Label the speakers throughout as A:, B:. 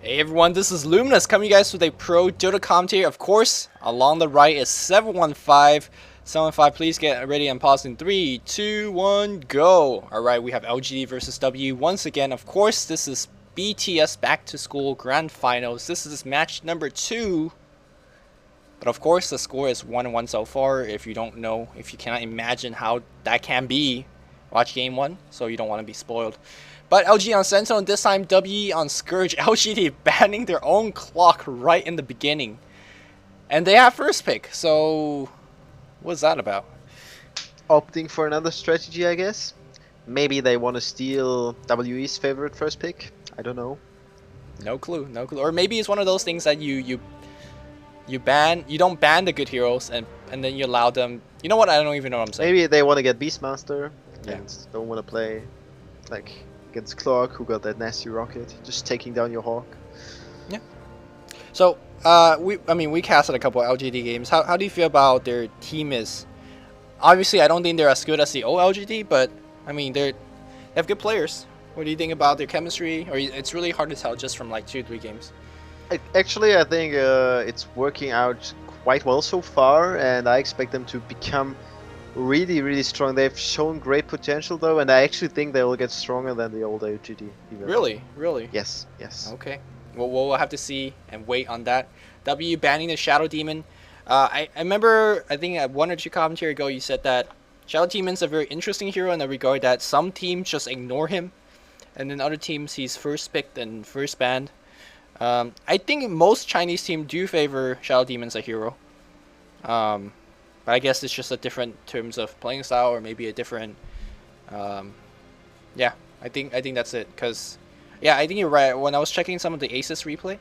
A: Hey everyone, this is Luminous coming to you guys with a pro Dota commentary. Of course, along the right is 715. 715, please get ready and pause in 3, 2, 1, go. Alright, we have LGD versus W once again. Of course, this is BTS Back to School Grand Finals. This is match number 2. But of course, the score is 1-1 so far. If you don't know, if you cannot imagine how that can be, watch game 1, so you don't want to be spoiled. But LG on Sentinel, and this time W on Scourge. LGD banning their own clock right in the beginning. And they have first pick, so what's that about?
B: Opting for another strategy, I guess. Maybe they want to steal WE's favorite first pick. I don't know.
A: No clue, no clue. Or maybe it's one of those things that you don't ban the good heroes and then you allow them. You know what? I don't even know what I'm saying.
B: Maybe they want to get Beastmaster
A: Yeah.
B: and don't want to play like against Clark, who got that nasty rocket, just taking down your Hawk.
A: Yeah. So we casted a couple of LGD games. How do you feel about their team? Is obviously I don't think they're as good as the old LGD, but I mean they have good players. What do you think about their chemistry? Or it's really hard to tell just from like 2-3 games.
B: Actually, I think it's working out quite well so far, and I expect them to become really strong. They've shown great potential though, and I actually think they will get stronger than the old LGD.
A: Really?
B: Yes.
A: Okay. Well, we'll have to see and wait on that. W banning the Shadow Demon. I remember, I think at 1 or 2 commentary ago, you said that Shadow Demon's a very interesting hero in the regard that some teams just ignore him, and then other teams he's first picked and first banned. I think most Chinese teams do favor Shadow Demon as a hero. But I guess it's just a different terms of playing style, or maybe a different. Yeah, I think that's it. Cause, yeah, I think you're right. When I was checking some of the Aces replay,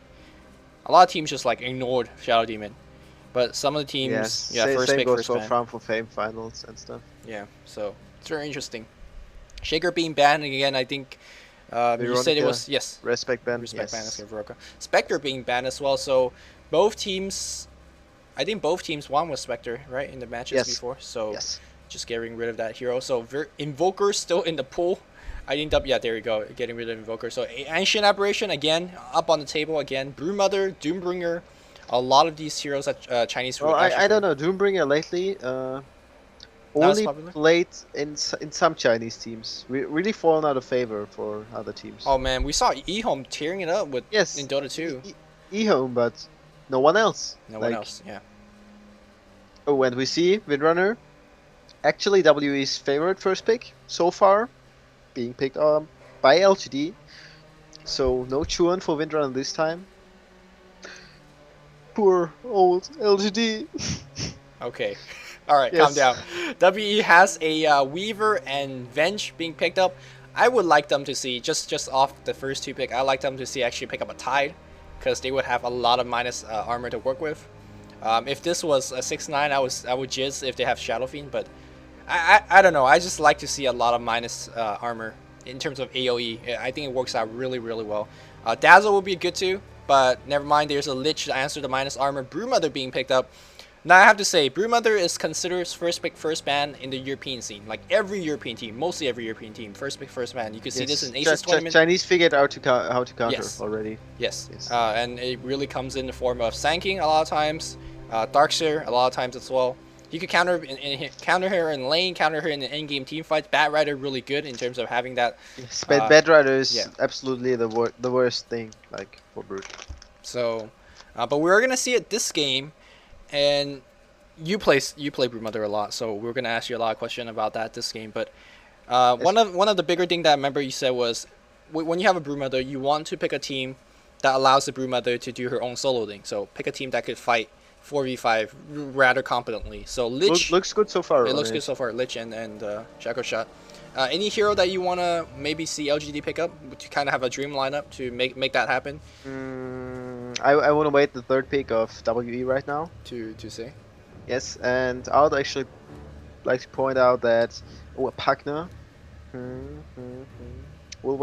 A: a lot of teams just like ignored Shadow Demon, but some of the teams, first
B: same
A: pick,
B: goes
A: first
B: for
A: ban.
B: Farm for Fame finals and stuff.
A: Yeah, so it's very interesting. Shaker being banned again, I think. You said it was
B: Respect ban.
A: Respect ban. Okay, Veronica. Spectre being banned as well. So both teams, I think both teams won with Spectre, right, in the matches before. So just getting rid of that hero. So Invoker still in the pool. I think there you go, getting rid of Invoker. So Ancient Aberration again up on the table again. Brewmother, Doombringer, a lot of these heroes that Chinese.
B: Well, I don't know. Doombringer lately only played in some Chinese teams. Really fallen out of favor for other teams.
A: Oh man, we saw eHome tearing it up with in Dota 2.
B: eHome, but no one else.
A: No one else, yeah.
B: Oh, and we see Windrunner, actually WE's favorite first pick so far, being picked by LGD. So no Chuan for Windrunner this time. Poor old LGD.
A: Okay. Alright, calm down. WE has a Weaver and Venge being picked up. I would like them to see, just off the first 2 pick, I like them to see actually pick up a Tide, because they would have a lot of minus armor to work with. If this was a 6-9, I would jizz if they have Shadow Fiend, but I don't know. I just like to see a lot of minus armor in terms of AoE. I think it works out really well. Dazzle will be good too, but never mind. There's a Lich to answer the minus armor. Brewmother being picked up. Now I have to say, Brewmother is considered first pick, first ban in the European scene. Like every European team, mostly every European team, first pick, first ban. You can see this in Aces tournament.
B: Chinese figured out how to counter already.
A: Yes. And it really comes in the form of Sanking a lot of times, Darkseer a lot of times as well. You could counter her in lane, counter her in the in-game team fights. Batrider really good in terms of having that.
B: Yes, Batrider is absolutely the worst thing like for Brute.
A: So, but we're gonna see it this game. And you play Brewmother a lot, so we're gonna ask you a lot of questions about that this game. But one of the bigger thing that I remember you said was when you have a Brewmother, you want to pick a team that allows the Brewmother to do her own solo thing. So pick a team that could fight 4v5 rather competently. So Lich
B: looks good so far.
A: It looks good so far. Lich and Shaco Shot. Any hero that you wanna maybe see LGD pick up to kind of have a dream lineup to make that happen?
B: I want to wait the 3rd pick of WE right now.
A: To say?
B: Yes, and I would actually like to point out that Pagna. We'll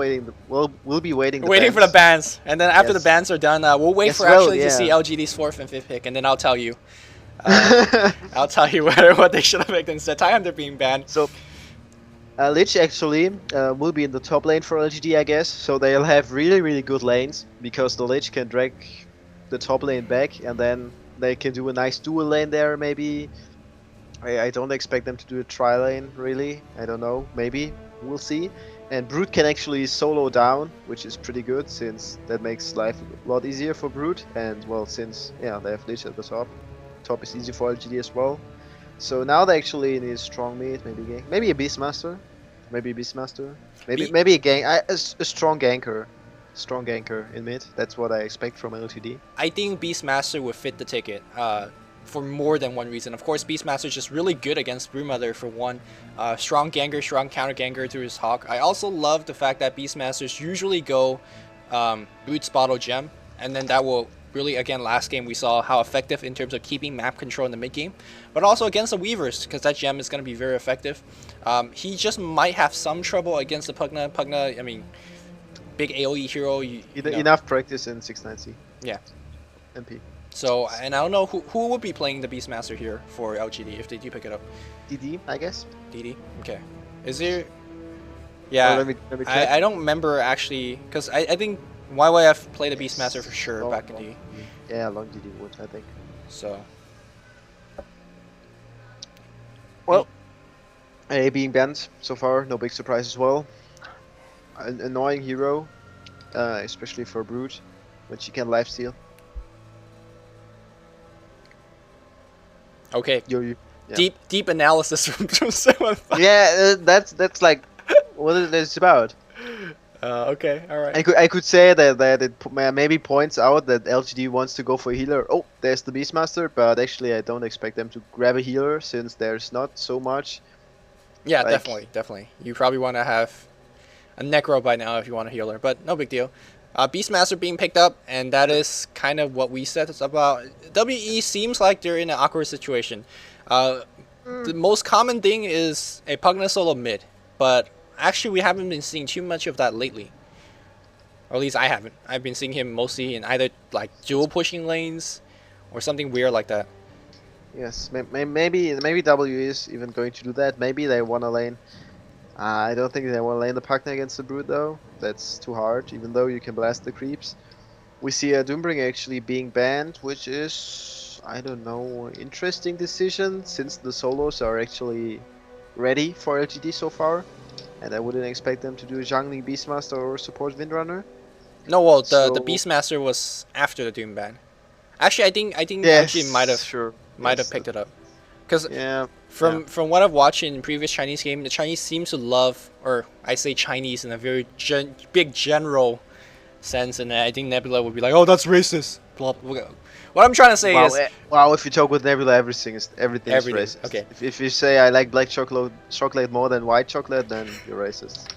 B: be waiting.
A: For the bans, and then after the bans are done, we'll wait for to see LGD's 4th and 5th pick, and then I'll tell you. I'll tell you what they should have picked instead. Time they're being banned.
B: So Lich actually will be in the top lane for LGD, I guess. So they'll have really good lanes because the Lich can drag the top lane back, and then they can do a nice dual lane there. Maybe I don't expect them to do a tri lane really. I don't know. Maybe we'll see. And Brute can actually solo down, which is pretty good since that makes life a lot easier for Brute. And well, since they have Lich at the top is easy for LGD as well. So now they actually need strong mid, maybe a Beastmaster, maybe a gang, a strong ganker in mid. That's what I expect from LTD.
A: I think Beastmaster would fit the ticket for more than one reason. Of course, Beastmaster is just really good against Broodmother for one. Strong ganger, strong counter ganger through his Hawk. I also love the fact that Beastmasters usually go Boots Bottle Gem, and then that will really, again, last game we saw how effective in terms of keeping map control in the mid game, but also against the Weavers, because that gem is going to be very effective. He just might have some trouble against the Pugna. Pugna, I mean, big AoE hero.
B: Enough practice in 690.
A: Yeah.
B: MP.
A: So, and I don't know who would be playing the Beastmaster here for LGD if they do pick it up.
B: DD, I guess.
A: DD? Okay. Is there... Yeah,
B: let me check.
A: I don't remember actually, because I think YYF played the Beastmaster for sure back in the...
B: Yeah, long DD would, I think.
A: So...
B: Well, A being banned so far, no big surprise as well. An annoying hero, especially for Brood, when she can lifesteal.
A: Okay.
B: Yeah.
A: Deep analysis from someone.
B: Yeah, that's like what it's about.
A: Okay, all right.
B: I could say that it maybe points out that LGD wants to go for a healer. Oh, there's the Beastmaster, but actually I don't expect them to grab a healer since there's not so much.
A: Yeah, like, definitely. You probably want to have a Necro by now if you want a healer, but no big deal. Beastmaster being picked up, and that is kind of what we said about. WE seems like they're in an awkward situation. The most common thing is a Pugna solo mid, but actually we haven't been seeing too much of that lately. Or at least I haven't. I've been seeing him mostly in either like dual pushing lanes or something weird like that.
B: Yes, maybe W is even going to do that. Maybe they want to lane. I don't think they want to lane the Pugna against the Brood though. That's too hard, even though you can blast the creeps. We see a Doombringer actually being banned, which is, I don't know, interesting decision since the solos are actually ready for LGD so far. And I wouldn't expect them to do a jungling Beastmaster or support Windrunner.
A: No, well, the Beastmaster was after the Doom ban. Actually, I think
B: yes,
A: LG might have picked it up. Because from what I've watched in previous Chinese game, the Chinese seem to love, or I say Chinese in a very big general sense, and I think Nebula would be like, oh, that's racist. Blah, blah. What I'm trying to say is...
B: Wow, if you talk with Nebula, everything is racist.
A: Okay.
B: If you say I like black chocolate more than white chocolate, then you're racist.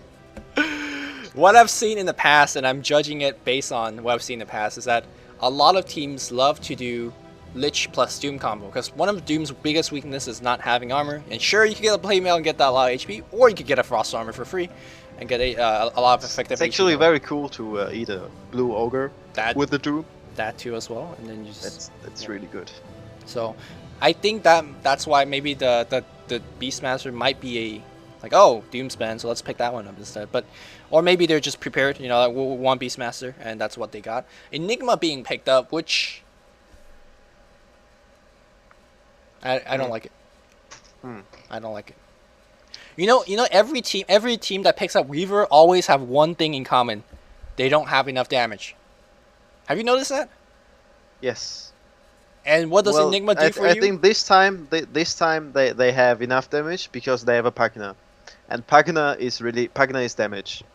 A: What I've seen in the past, and I'm judging it based on what I've seen in the past, is that a lot of teams love to do Lich plus Doom combo, because one of Doom's biggest weaknesses is not having armor. And sure, you can get a Playmail and get that a lot of HP, or you could get a Frost armor for free and get a lot of effective.
B: It's actually very cool to eat a blue ogre with the Doom.
A: That too as well, and then you just
B: that's really good.
A: So, I think that's why maybe the Beastmaster might be a like, oh, Doom's banned, so let's pick that one up instead. But or maybe they're just prepared, you know, like we'll want Beastmaster, and that's what they got. Enigma being picked up, which I don't like it. I don't like it. You know, every team that picks up Weaver always have one thing in common: they don't have enough damage. Have you noticed that?
B: Yes.
A: And what does Enigma do for you?
B: I think this time they have enough damage because they have a Pugna, and Pugna is damage,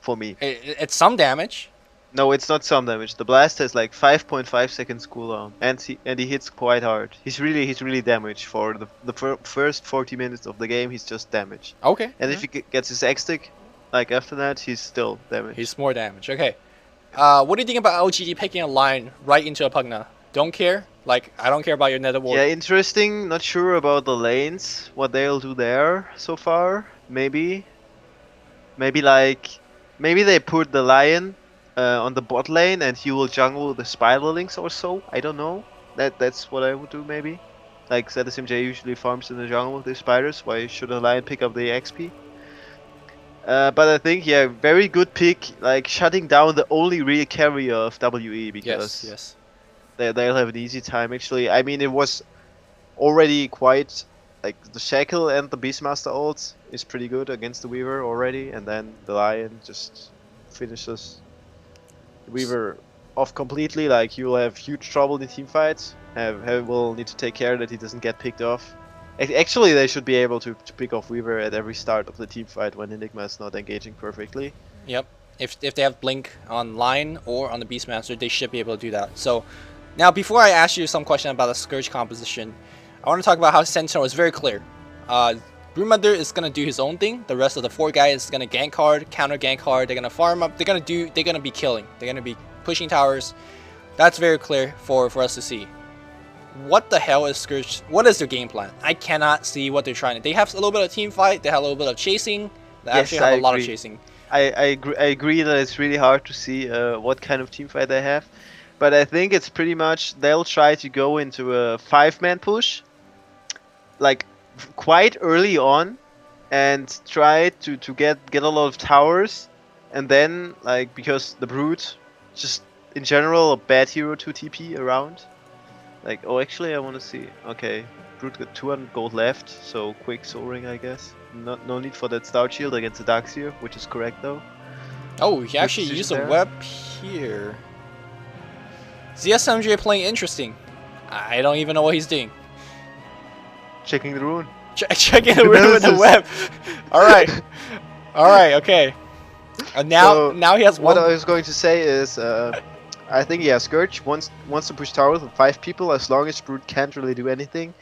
B: for me.
A: It's some damage.
B: No, it's not some damage. The blast has like 5.5 seconds cooldown, and he hits quite hard. He's really damage for the first 40 minutes of the game. He's just damage.
A: Okay.
B: And if he gets his X stick, like after that, he's still damage.
A: He's more damage. Okay. What do you think about LGD picking a line right into a Pugna? Don't care. Like, I don't care about your nether ward.
B: Yeah, interesting. Not sure about the lanes. What they'll do there so far. Maybe they put the lion on the bot lane and he will jungle the spiderlings or so. I don't know. That's what I would do maybe. Like ZSMJ usually farms in the jungle with the spiders. Why should a lion pick up the XP? But I think, yeah, very good pick, like shutting down the only real carrier of WE
A: Yes,
B: because
A: yes.
B: they'll have an easy time. Actually, I mean, it was already quite like the Shackle and the Beastmaster ult is pretty good against the Weaver already, and then the Lion just finishes the Weaver off completely. Like you'll have huge trouble in team fights. Have will need to take care that he doesn't get picked off. Actually, they should be able to pick off Weaver at every start of the team fight when Enigma is not engaging perfectly.
A: Yep. If they have Blink on line or on the Beastmaster, they should be able to do that. So now, before I ask you some question about the Scourge composition, I want to talk about how Sentinel is very clear. Broodmother is gonna do his own thing. The rest of the 4 guys is gonna gank hard, counter gank hard. They're gonna farm up. They're gonna be killing. They're gonna be pushing towers. That's very clear for us to see. What the hell is Scourge? What is their game plan? I cannot see what they're trying to. They have a little bit of team fight. They have a little bit of chasing. They actually have a lot of chasing.
B: I agree that it's really hard to see what kind of team fight they have, but I think it's pretty much they'll try to go into a 5-man push, like quite early on, and try to get a lot of towers, and then like because the Brute just in general a bad hero to TP around. Like, oh, actually I want to see. Okay, Brute got 200 gold left, so quick Soul Ring, I guess. No need for that Star Shield against the Darkseer, which is correct though.
A: Oh, he actually used a web here. ZSMJ playing interesting. I don't even know what he's doing.
B: Checking the rune.
A: Checking the rune with the web. Alright. Alright, okay. Now he has one.
B: What I was going to say is, I think, yeah, Scourge wants to push towers with 5 people as long as Brute can't really do anything.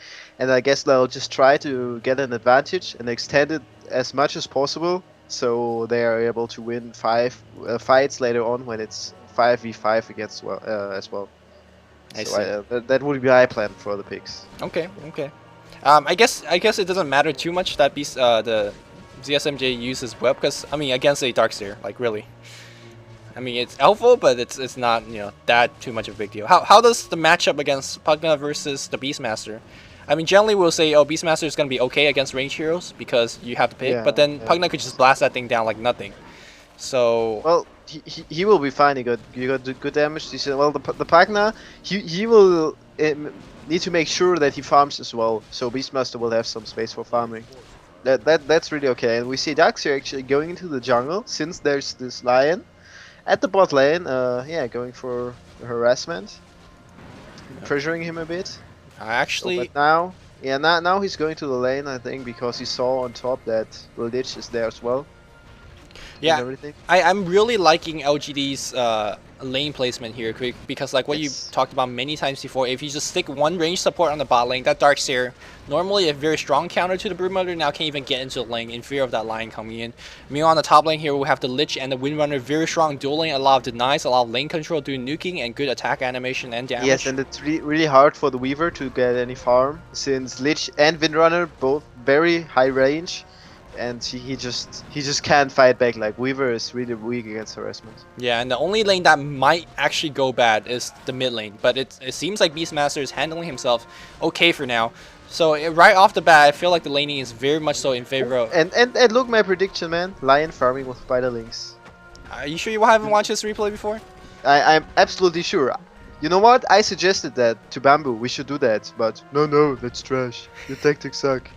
B: And I guess they'll just try to get an advantage and extend it as much as possible, so they are able to win 5 fights later on when it's 5v5 against as well.
A: I
B: so that would be my plan for the picks.
A: Okay, okay. I guess it doesn't matter too much that the ZSMJ uses web, because I mean against a Darkseer, like really. I mean it's helpful, but it's not that too much of a big deal. How does the matchup against Pugna versus the Beastmaster? I mean, generally we'll say, oh, Beastmaster is going to be okay against ranged heroes because you have to pick, but then Pugna could just blast that thing down like nothing. So...
B: Well, he will be fine. He got good damage. He said, well, the Pugna, he will need to make sure that he farms as well, so Beastmaster will have some space for farming. That's really okay. And we see Darkseer actually going into the jungle, since there's this Lion at the bot lane, going for harassment, pressuring him a bit.
A: Actually,
B: but now he's going to the lane, I think, because he saw on top that the Lich is there as well.
A: Yeah, I'm really liking LGD's lane placement here, quick, because like what you talked about many times before, if you just stick one range support on the bot lane, that Darkseer, normally a very strong counter to the Broodmother, now can't even get into the lane in fear of that Lion coming in. Meanwhile, on the top lane here, we have the Lich and the Windrunner, very strong dueling, a lot of denies, a lot of lane control, doing nuking, and good attack animation and damage.
B: Yes, and it's really hard for the Weaver to get any farm, since Lich and Windrunner both very high range. And he just can't fight back. Like Weaver is really weak against harassment.
A: Yeah, and the only lane that might actually go bad is the mid lane, but it seems like Beastmaster is handling himself okay for now. So right off the bat, I feel like the laning is very much so in favor of.
B: And look, my prediction, man: Lion farming with Spiderlings.
A: Are you sure you haven't watched this replay before?
B: I'm absolutely sure. You know what? I suggested that to Bamboo. We should do that, but no, that's trash. Your tactics suck.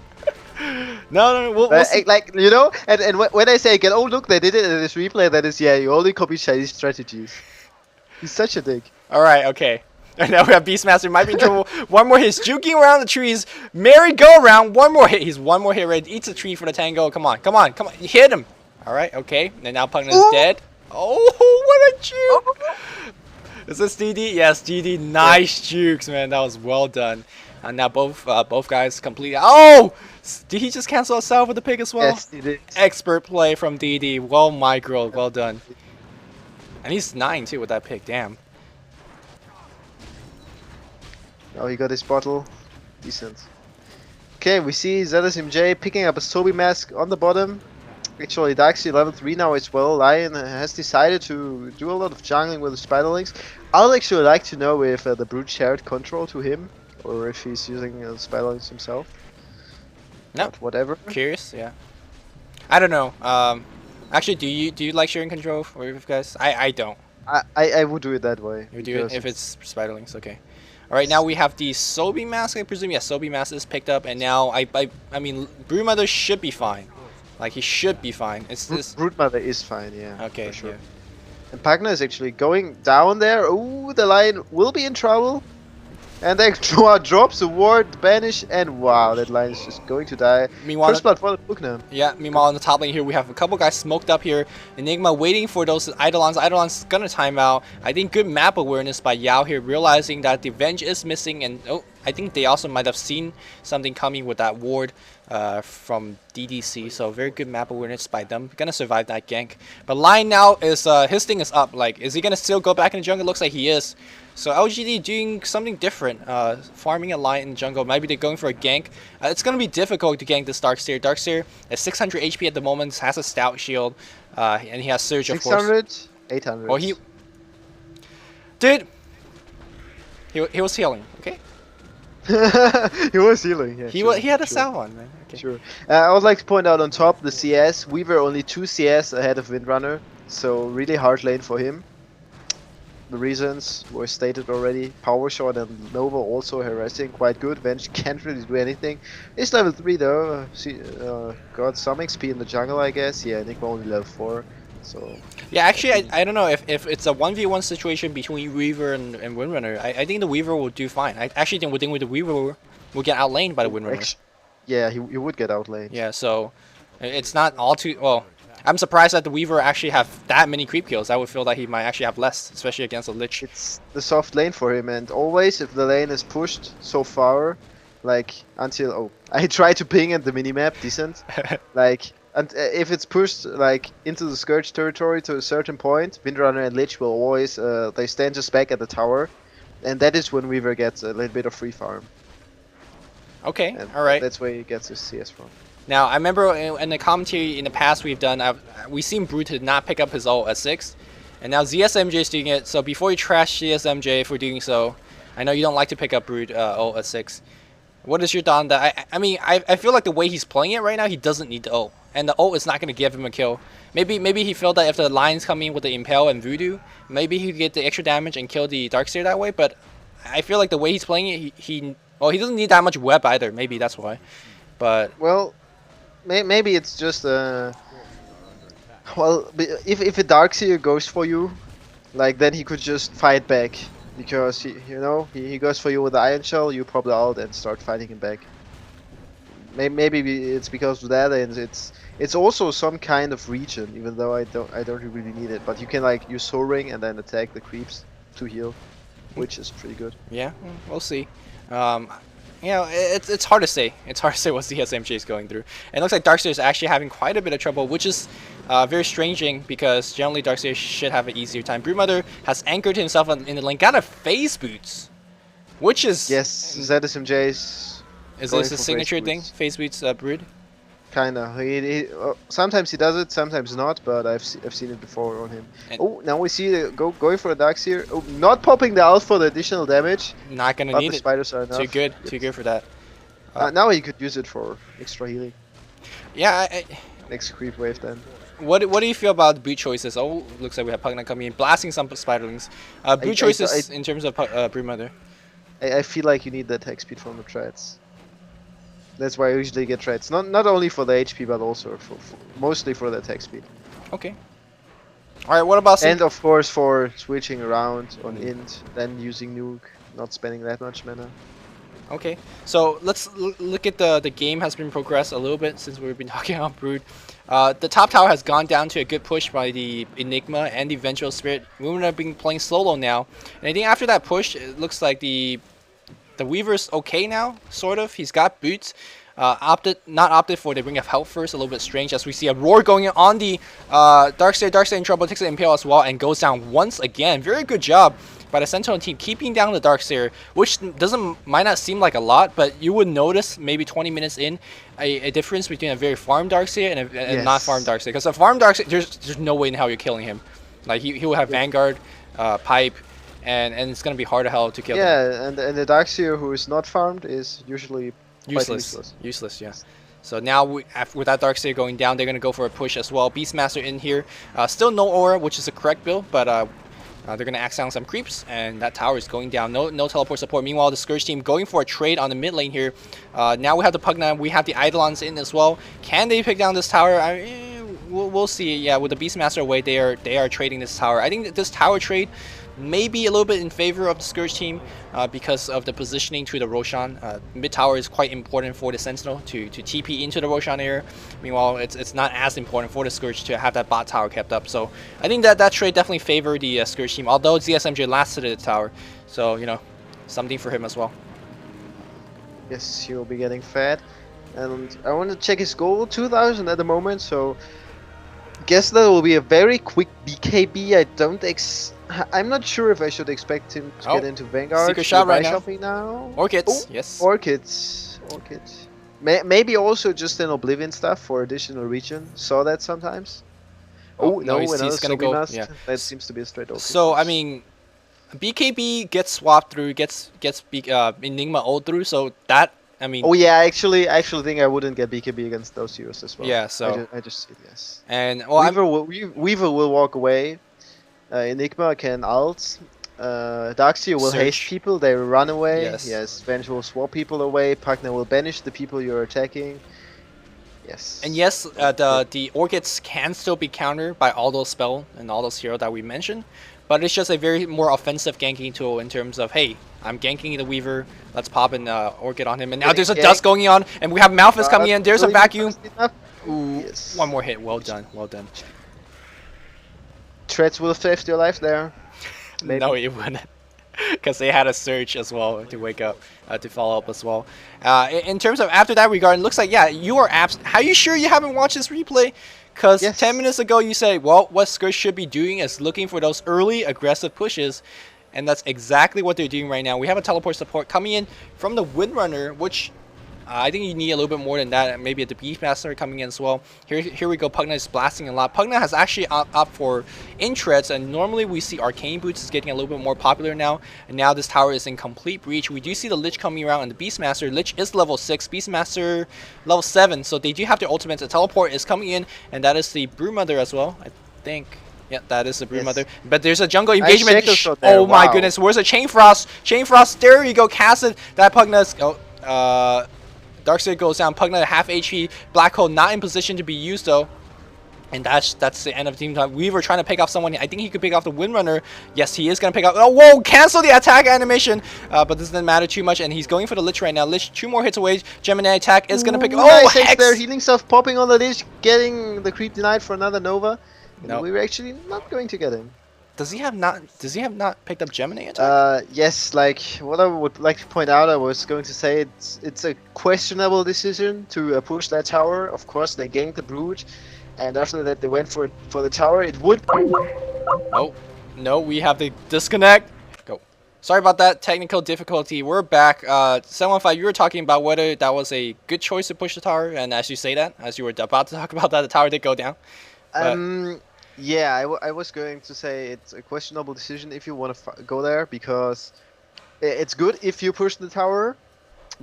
A: No, we'll see.
B: Like, and when I say again, oh look, they did it in this replay, that is, yeah, you only copy Chinese strategies. He's such a dick.
A: Alright, okay. And now we have Beastmaster, might be in trouble. One more hit, he's juking around the trees. Merry go around, one more hit. He's one more hit ready, eats a tree for the tango. Come on. Hit him. Alright, okay. And now Pugna's dead. Oh, what a juke. Is this DD? Yes, DD. Nice jukes, man. That was well done. And now both guys completely. Oh! Did he just cancel us out with the pick as well?
B: Yes, he did.
A: Expert play from DD. Well, micro. Well done. And he's 9 too with that pick. Damn.
B: Oh, he got his bottle. Decent. Okay, we see ZSMJ picking up a Sobi mask on the bottom. Actually, Darkseer level 3 now as well. Lion has decided to do a lot of jungling with the Spiderlings. I'd actually like to know if the Brute shared control to him, or if he's using Spiderlings himself.
A: No.
B: But whatever.
A: Curious, yeah. I don't know. Actually, do you like sharing control for you guys? I don't.
B: I would do it that way.
A: You do it if it's spiderlings, okay. All right, now we have the Sobi mask. I presume, yeah, Sobi mask is picked up, and now I mean, Broodmother should be fine. Like he should be fine. It's this.
B: Broodmother is fine, yeah.
A: Okay,
B: for sure.
A: yeah.
B: And Pagna is actually going down there. Ooh, the lion will be in trouble. And they drops the ward, banish, and wow, that line is just going to die.
A: Meanwhile,
B: First blood for the book now.
A: Yeah, meanwhile on the top lane here we have a couple guys smoked up here. Enigma waiting for those Eidolons. Eidolon's gonna time out. I think good map awareness by Yao here, realizing that the Venge is missing, and oh, I think they also might have seen something coming with that ward from DDC. So very good map awareness by them. Gonna survive that gank. But Lion now is his thing is up. Like, is he gonna still go back in the jungle? Looks like he is. So LGD doing something different, farming a Lion in jungle. Maybe they're going for a gank. It's going to be difficult to gank this Darkseer. Darkseer is 600 HP at the moment, has a stout shield, and he has Surge, of course.
B: 600? 800.
A: Oh, Dude! He was healing, okay?
B: He was healing, yeah.
A: He had a salve on, man. Okay.
B: Sure. I would like to point out on top, the CS, we were only 2 CS ahead of Windrunner, so really hard lane for him. The reasons were stated already. Power Shot and Nova also harassing, quite good. Venge can't really do anything. He's level 3 though. Got some XP in the jungle, I guess. Yeah, Enigma only level 4. So
A: yeah, actually, I don't know if it's a 1v1 situation between Weaver and Windrunner. I think the Weaver will do fine. I actually think with the Weaver will get outlaned by the Windrunner.
B: Yeah, he would get outlaned.
A: Yeah, so it's not all too well. I'm surprised that the Weaver actually have that many creep kills. I would feel that he might actually have less, especially against a Lich.
B: It's the soft lane for him, and always if the lane is pushed so far, like until I try to ping at the minimap decent, like and if it's pushed like into the Scourge territory to a certain point, Windrunner and Lich will always they stand just back at the tower, and that is when Weaver gets a little bit of free farm.
A: Okay,
B: and
A: all right.
B: That's where he gets his CS from.
A: Now, I remember in the commentary in the past we've done, we've seen Brute to not pick up his ult at 6. And now ZSMJ is doing it, so before you trash ZSMJ for doing so, I know you don't like to pick up Brute ult at 6. What is your thought on that? I mean, I feel like the way he's playing it right now, he doesn't need the ult. And the ult is not going to give him a kill. Maybe he felt that if the Lions come in with the Impale and Voodoo, maybe he could get the extra damage and kill the Darkseer that way, but I feel like the way he's playing it, he doesn't need that much web either, maybe that's why. But
B: well, maybe it's just well, if a Darkseer goes for you, like then he could just fight back because he goes for you with the Iron Shell, you pop the ult and start fighting him back. Maybe it's because of that, and it's also some kind of region, even though I don't really need it. But you can like use Soul Ring and then attack the creeps to heal, which is pretty good.
A: Yeah, we'll see. You know, it's hard to say. It's hard to say what ZSMJ is going through. And it looks like Darkseer is actually having quite a bit of trouble, which is very stranging because generally Darkseer should have an easier time. Broodmother has anchored himself in the lane, got a phase boots, which is...
B: Yes, ZSMJ's...
A: Is this a signature thing? Phase boots Brood?
B: Kinda. Sometimes he does it, sometimes not, but I've seen it before on him. And now we see going for a Darkseer. Oh, not popping the ult for the additional damage.
A: Not gonna need
B: the spiders are enough.
A: Too good. Too good for that.
B: Now he could use it for extra healing.
A: Yeah.
B: Next creep wave then.
A: What do you feel about the boot choices? Oh, looks like we have Pugna coming in, blasting some spiderlings. Boot choices in terms of Broodmother.
B: I feel like you need the attack speed from the treads. That's why I usually get treads. Not only for the HP, but also for mostly for the attack speed.
A: Okay. All right. What about?
B: And of course for switching around on int, then using nuke, not spending that much mana.
A: Okay. So let's look at the game has been progressed a little bit since we've been talking about Brood. The top tower has gone down to a good push by the Enigma and the Vengeful Spirit. Women have been playing solo now, and I think after that push, it looks like the Weaver's okay now, sort of. He's got boots. Not opted for the Ring of Health first. A little bit strange as we see a roar going on the Darkseer. Darkseer in trouble, takes the Impale as well and goes down once again. Very good job by the Sentinel team keeping down the Darkseer, which might not seem like a lot, but you would notice maybe 20 minutes in a difference between a very farmed Darkseer and a not farmed Darkseer. Because a farmed Darkseer, there's no way in hell you're killing him. Like he will have Vanguard, Pipe. And it's gonna be hard to hell to kill him.
B: Yeah, and the Darkseer who is not farmed is usually
A: useless. Useless, yeah. So now with that Darkseer going down, they're going to go for a push as well. Beastmaster in here. Still no aura, which is the correct build, but they're going to axe down some creeps, and that tower is going down. No teleport support. Meanwhile, the Scourge team going for a trade on the mid lane here. Now we have the Pugna, we have the Eidolons in as well. Can they pick down this tower? We'll see. Yeah, with the Beastmaster away, they are trading this tower. I think that this tower trade may be a little bit in favor of the Scourge team because of the positioning to the Roshan. Mid tower is quite important for the Sentinel to TP into the Roshan area. Meanwhile, it's not as important for the Scourge to have that bot tower kept up. So I think that trade definitely favored the Scourge team, although ZSMJ lasted the tower. So, you know, something for him as well.
B: Yes, he will be getting fed. And I want to check his goal, 2000 at the moment, so guess that will be a very quick BKB. I'm not sure if I should expect him to get into Vanguard.
A: Secret shot right now.
B: Shopping now.
A: Orchids, yes.
B: Orchids. Maybe also just an Oblivion stuff for additional region. Saw that sometimes. Oh no,
A: he's gonna go. Yeah.
B: That seems to be a straight Orchid.
A: So I mean, BKB gets swapped through, gets Enigma ult through. So that, I mean.
B: Oh yeah, I actually think I wouldn't get BKB against those heroes as well.
A: Yeah, so
B: I just see it, yes.
A: And well,
B: Weaver will walk away. Enigma can ult. Darkseer will haste people, they run away. Yes, Venge will swap people away. Pugna will banish the people you're attacking. Yes.
A: And yes, the Orchids can still be countered by all those spell and all those heroes that we mentioned. But it's just a very more offensive ganking tool in terms of, hey, I'm ganking the Weaver, let's pop an Orchid on him. And now there's a dust going on, and we have Malphus coming in, there's a vacuum. Ooh, yes. One more hit, well done, well done.
B: Treads will have saved your life there.
A: Maybe. No, it wouldn't. Because they had a surge as well to wake up, to follow up as well. In terms of after that regard, it looks like, yeah, you are absent. How are you sure you haven't watched this replay? Because 10 minutes ago you say, well, what Scourge should be doing is looking for those early aggressive pushes. And that's exactly what they're doing right now. We have a teleport support coming in from the Windrunner, which I think you need a little bit more than that. Maybe the Beastmaster coming in as well. Here we go. Pugna is blasting a lot. Pugna has actually opted for Intreads, and normally we see Arcane Boots is getting a little bit more popular now. And now this tower is in complete breach. We do see the Lich coming around and the Beastmaster. Lich is level 6, Beastmaster level 7. So they do have their ultimates. The teleport is coming in, and that is the Brewmother as well, I think. Yeah, that is the Brewmother. But there's a jungle engagement. Oh my goodness, where's the Chain Frost? Chain Frost, there you go, casted. That Pugna's... Darkseer goes down. Pugna half HP. Black Hole not in position to be used though. And that's the end of team time. We were trying to pick off someone. I think he could pick off the Windrunner. Yes, he is going to pick off... Oh, whoa! Cancel the attack animation. But this doesn't matter too much. And he's going for the Lich right now. Lich, 2 more hits away. Gemini attack is going to pick... Oh, Hex!
B: Their healing stuff popping on the Lich. Getting the creep denied for another Nova. No. We were actually not going to get him.
A: Does he have not picked up Gemini attack?
B: Yes, like what I would like to point out, I was going to say it's a questionable decision to push that tower. Of course, they ganked the Brood, and after that they went for the tower. It would.
A: Oh no, we have the disconnect. Go. Sorry about that technical difficulty. We're back. 715, you were talking about whether that was a good choice to push the tower, and as you say that, as you were about to talk about that, the tower did go down.
B: Yeah, I was going to say it's a questionable decision if you want to go there, because it's good if you push the tower,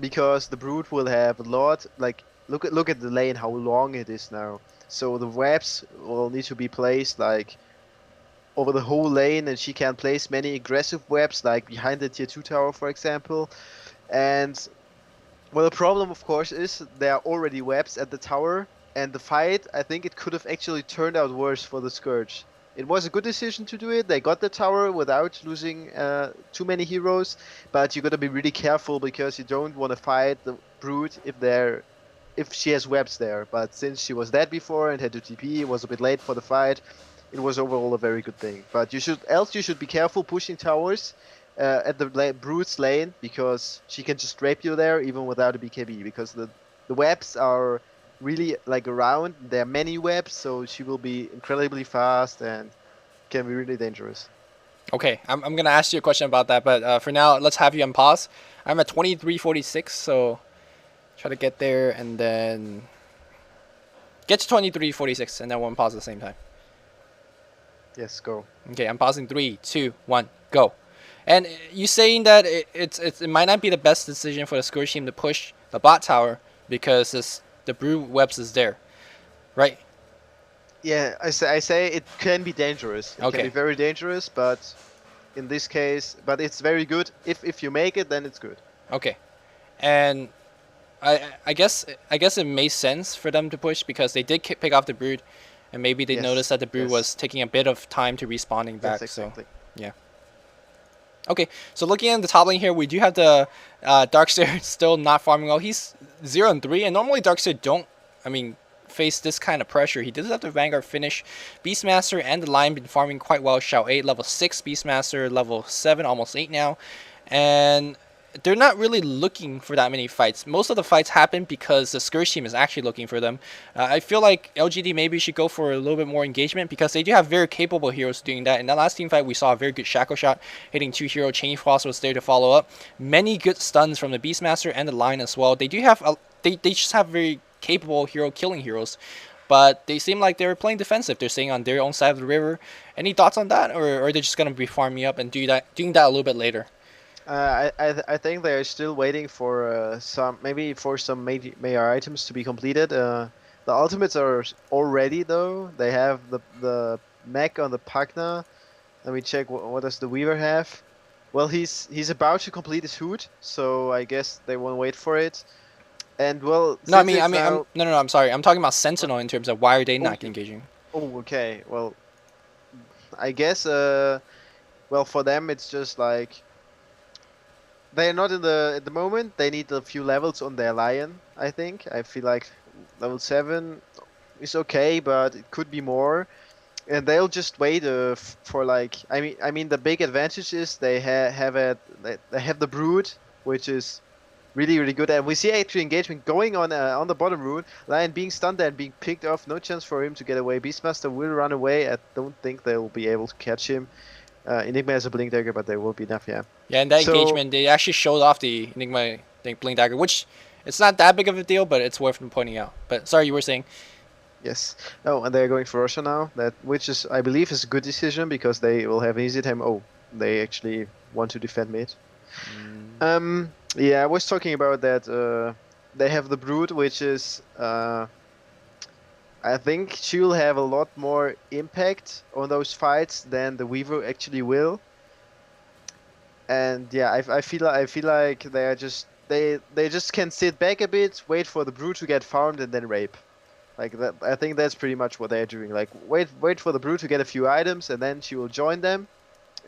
B: because the Brood will have a lot. Like look at the lane, how long it is now. So the webs will need to be placed like over the whole lane, and she can place many aggressive webs like behind the tier 2 tower, for example. And well, the problem of course is there are already webs at the tower. And the fight, I think it could have actually turned out worse for the Scourge. It was a good decision to do it. They got the tower without losing too many heroes, but you gotta be really careful because you don't want to fight the Brood if she has webs there. But since she was dead before and had to TP, it was a bit late for the fight. It was overall a very good thing. But you should be careful pushing towers at the Brood's lane, because she can just rape you there even without a BKB, because the webs are really like around. There are many webs, so she will be incredibly fast and can be really dangerous.
A: Okay, I'm gonna ask you a question about that, but for now let's have you on pause. I'm at 2346, so try to get there and then get to 2346, and then we'll pause at the same time.
B: Yes, go.
A: Okay, I'm pausing. 3, 2, 1, go. And you saying that it might not be the best decision for the Scourge team to push the bot tower, because the Brew Webs is there, right?
B: Yeah, I say it can be dangerous. It can be
A: Okay.
B: very dangerous, but in this case, but it's very good. If you make it, then it's good.
A: Okay. And I guess it made sense for them to push because they did pick off the Brood, and maybe they
B: Yes.
A: noticed that the Brood
B: Yes.
A: was taking a bit of time to respawning
B: Yes.
A: back. So
B: Exactly.
A: yeah. Okay, so looking at the top lane here, we do have the Darkseer still not farming well. He's 0-3, and normally Darkseer don't, face this kind of pressure. He does have the Vanguard finish. Beastmaster and the Lion been farming quite well. Shao 8, level 6. Beastmaster, level 7, almost 8 now. And they're not really looking for that many fights. Most of the fights happen because the Scourge team is actually looking for them. I feel like LGD maybe should go for a little bit more engagement because they do have very capable heroes doing that. In that last team fight, we saw a very good Shackle Shot hitting 2 hero. Chain Frost was there to follow up. Many good stuns from the Beastmaster and the Lion as well. They do have they just have very capable hero killing heroes. But they seem like they're playing defensive. They're staying on their own side of the river. Any thoughts on that, or are they just gonna be farming up and doing that a little bit later?
B: I think they're still waiting for some major items to be completed. The ultimates are all ready though. They have the mech on the Pagna. Let me check what does the Weaver have. Well, he's about to complete his hood, so I guess they won't wait for it. And well,
A: No, I'm sorry. I'm talking about Sentinel in terms of why are they not engaging?
B: Oh, okay. Well, I guess well for them it's just like they're not in at the moment. They need a few levels on their Lion. I think. I feel like level 7 is okay, but it could be more. And they'll just wait for like I mean the big advantage is they they have the Brood, which is really good. And we see actually engagement going on the bottom route. Lion being stunned there and being picked off. No chance for him to get away. Beastmaster will run away. I don't think they will be able to catch him. Enigma has a blink dagger, but there will be enough. Yeah.
A: Yeah, in that engagement, they actually showed off the Enigma blink dagger, which it's not that big of a deal, but it's worth pointing out. But sorry, you were saying.
B: Yes. Oh, and they're going for Russia now. Which is, I believe, is a good decision because they will have an easy time. Oh, they actually want to defend mid. Yeah, I was talking about that. They have the Brood, which is, I think she will have a lot more impact on those fights than the Weaver actually will. And yeah, I feel like they are just they just can sit back a bit, wait for the Brood to get farmed, and then rape. Like that, I think that's pretty much what they're doing. Like wait for the Brood to get a few items, and then she will join them,